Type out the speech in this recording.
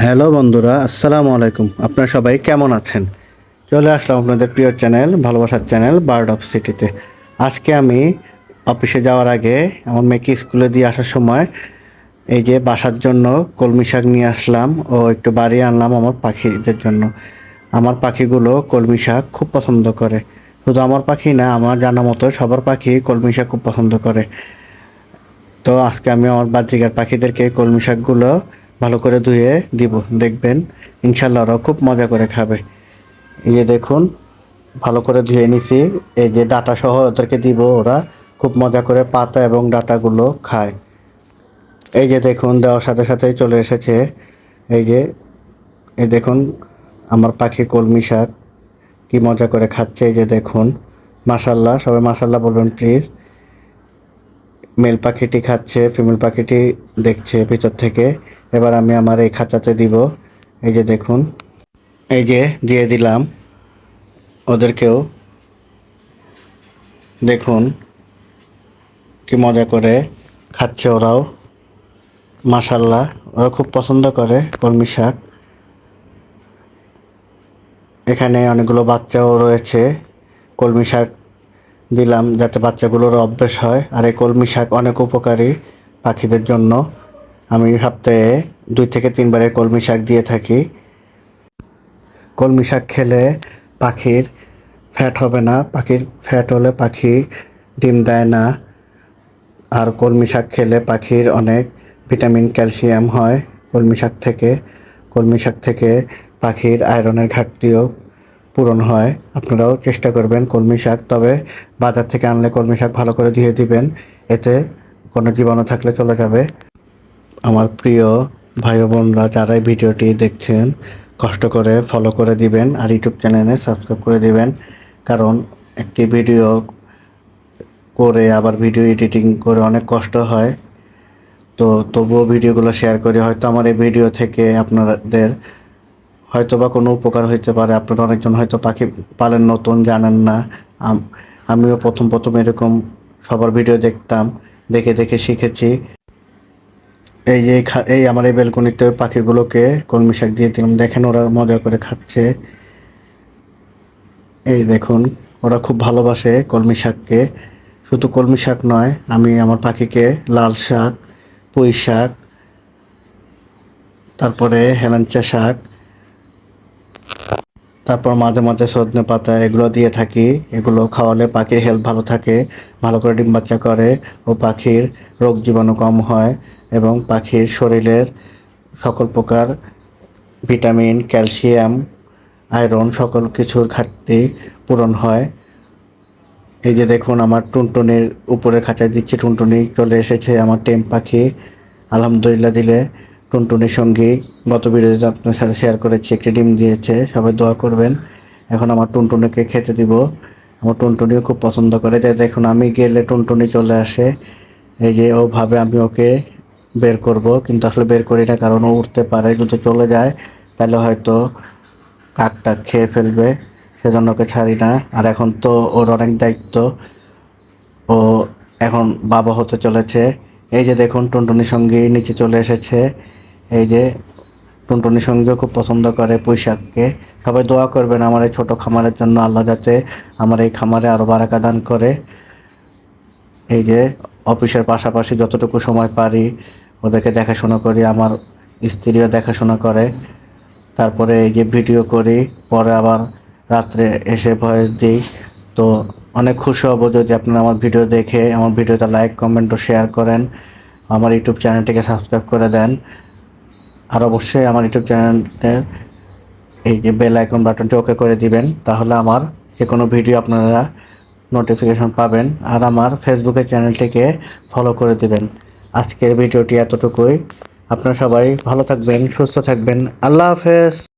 Hello বন্ধুরা, আসসালামু আলাইকুম। আপনারা সবাই কেমন আছেন? চলে আসলাম আপনাদের প্রিয় চ্যানেল, ভালোবাসার চ্যানেল বার্ড অফ সিটিতে। আজকে আমি অফিসে যাওয়ার আগে আমার মেয়েকে স্কুলে দিয়ে আসার সময় এই যে বাসার জন্য কলমি শাক নিয়ে আসলাম ও একটু বাড়িয়ে আনলাম আমার পাখিদের জন্য। আমার পাখিগুলো কলমি শাক খুব পছন্দ করে। শুধু আমার পাখি না, আমার জানা মতো সবার পাখি কলমি শাক খুব পছন্দ করে। তো আজকে আমি আমার বাজরিগার পাখিদেরকে কলমি শাকগুলো ভালো করে ধুয়ে দিব, দেখবেন ইনশাল্লাহ ওরা খুব মজা করে খাবে। এই যে দেখুন, ভালো করে ধুয়ে নিছি। এই যে ডাটা সহ ওদেরকে দিব, ওরা খুব মজা করে পাতা এবং ডাটাগুলো খায়। এই যে দেখুন, দেওয়ার সাথে সাথেই চলে এসেছে। এই যে এই দেখুন, আমার পাখি কলমি শাক কি মজা করে খাচ্ছে। এই যে দেখুন, মাশাল্লাহ, সবাই মাশাল্লাহ বলবেন প্লিজ। মেল পাখিটি খাচ্ছে, ফিমেল পাখিটি দেখছে ভিতর থেকে। এবার আমি আমার এই খাঁচাতে দিব। এই যে দেখুন, এই যে দিয়ে দিলাম ওদেরকেও। দেখুন কি মজা করে খাচ্ছে ওরাও, মাশাল্লাহ। ওরা খুব পছন্দ করে কলমি শাক। এখানে অনেকগুলো বাচ্চাও রয়েছে। কলমি শাক দিলাম যাতে বাচ্চাগুলোর অভ্যেস হয়। আর এই কলমি শাক অনেক উপকারী পাখিদের জন্য। আমি সপ্তাহে 2 থেকে 3 বার কলমি শাক দিয়ে থাকি। কলমি শাক খেলে পাখির ফ্যাট হবে না। পাখির ফ্যাট হলে পাখি ডিম দেয় না। আর কলমি শাক খেলে পাখির অনেক ভিটামিন, ক্যালসিয়াম হয় কলমি শাক থেকে। কলমি শাক থেকে পাখির আয়রনের ঘাটতিও পূরণ হয়। আপনারাও চেষ্টা করবেন কলমি শাক, তবে বাজার থেকে আনলে কলমি শাক ভালো করে ধুয়ে দিবেন, এতে কোনো জীবাণু থাকলে চলে যাবে। আমার প্রিয় ভাই ও বোনরা যারা এই ভিডিওটি দেখছেন, কষ্ট করে ফলো করে দিবেন আর ইউটিউব চ্যানেলে সাবস্ক্রাইব করে দিবেন। কারণ একটি ভিডিও করে আবার ভিডিও এডিটিং করে অনেক কষ্ট হয়। তো তবুও ভিডিওগুলো শেয়ার করি। হয়তো আমার এই ভিডিও থেকে আপনাদের হয়তো বা কোনো উপকার হইতে পারে। আপনারা অনেকজন হয়তো পাখি পালেন, নতুন, জানেন না। আমিও প্রথম প্রথম এরকম সবার ভিডিও দেখতাম, দেখে দেখে শিখেছি। এই যে এই আমার এই বেলকনিতে পাখিগুলোকে কলমি শাক দিয়ে দিলাম, দেখেন ওরা মজা করে খাচ্ছে। এই দেখুন, ওরা খুব ভালোবাসে কলমি শাককে। শুধু কলমি শাক নয়, আমি আমার পাখিকে লাল শাক, পুঁই শাক, তারপরে হেলাঞ্চা শাক, তারপর মাঝে মাঝে সজনে পাতা এগুলো দিয়ে থাকি। এগুলো খাওয়ালে পাখির হেলথ ভালো থাকে, ভালো করে ডিম বাচ্চা করে ও পাখির রোগ জীবাণু কম হয় এবং পাখির শরীরের সকল প্রকার ভিটামিন, ক্যালসিয়াম, আয়রন সকল কিছুর ঘাটতি পূরণ হয়। এই যে দেখুন, আমার টুনটুনির উপরে খাঁচায় দিচ্ছি। টুনটুনি চলে এসেছে, আমার টেম পাখি। আলহামদুলিল্লাহ দিলে টুনটুনির সঙ্গী গত ভিডিওতে আপনার সাথে শেয়ার করেছি, একটি ডিম দিয়েছে। সবাই দোয়া করবেন। এখন আমার টুনটুনিকে খেতে দিব। আমার টুনটুনিও খুব পছন্দ করে। তাই দেখুন, আমি গেলে টুনটুনি চলে আসে। এই যে ও ভাবে আমি ওকে বের করব, কিন্তু আসলে বের করি না, কারণ ও উঠতে পারে। যদি চলে যায় তাহলে হয়তো কাকটা খেয়ে ফেলবে, সেজন্য ওকে ছাড়ি না। আর এখন তো ওর অনেক দায়িত্ব, ও এখন বাবা হতে চলেছে। এই যে দেখুন, টুনটুনির সঙ্গী নিচে চলে এসেছে। এই যে টুনটুনির সঙ্গীও খুব পছন্দ করে পুঁই শাককে। সবাই দোয়া করবেন আমার এই ছোট খামারের জন্য, আল্লাহ যাতে আমার এই খামারে আরও বারাকা দান করে। এই যে অফিসের পাশাপাশি যতটুকু সময় পারি ওদেরকে দেখাশোনা করি, আমার স্ত্রীও দেখাশোনা করে। তারপরে এই যে ভিডিও করি, পরে আবার রাত্রে এসে ভয়েস দিই। তো অনেক খুশি হব যদি আপনারা আমার ভিডিও দেখে আমার ভিডিওতে লাইক, কমেন্ট ও শেয়ার করেন। আমার ইউটিউব চ্যানেলটিকে সাবস্ক্রাইব করে দেন। আর অবশ্যই আমার ইউটিউব চ্যানেলের এই যে বেল আইকন বাটনটি ওকে করে দিবেন, তাহলে আমার যে কোনো ভিডিও আপনারা নোটিফিকেশন পাবেন। আর আমার ফেসবুকের চ্যানেলটিকে ফলো করে দিবেন। আজকের ভিডিওটি এতটুকুই। আপনারা সবাই ভালো থাকবেন, সুস্থ থাকবেন। আল্লাহ হাফেজ।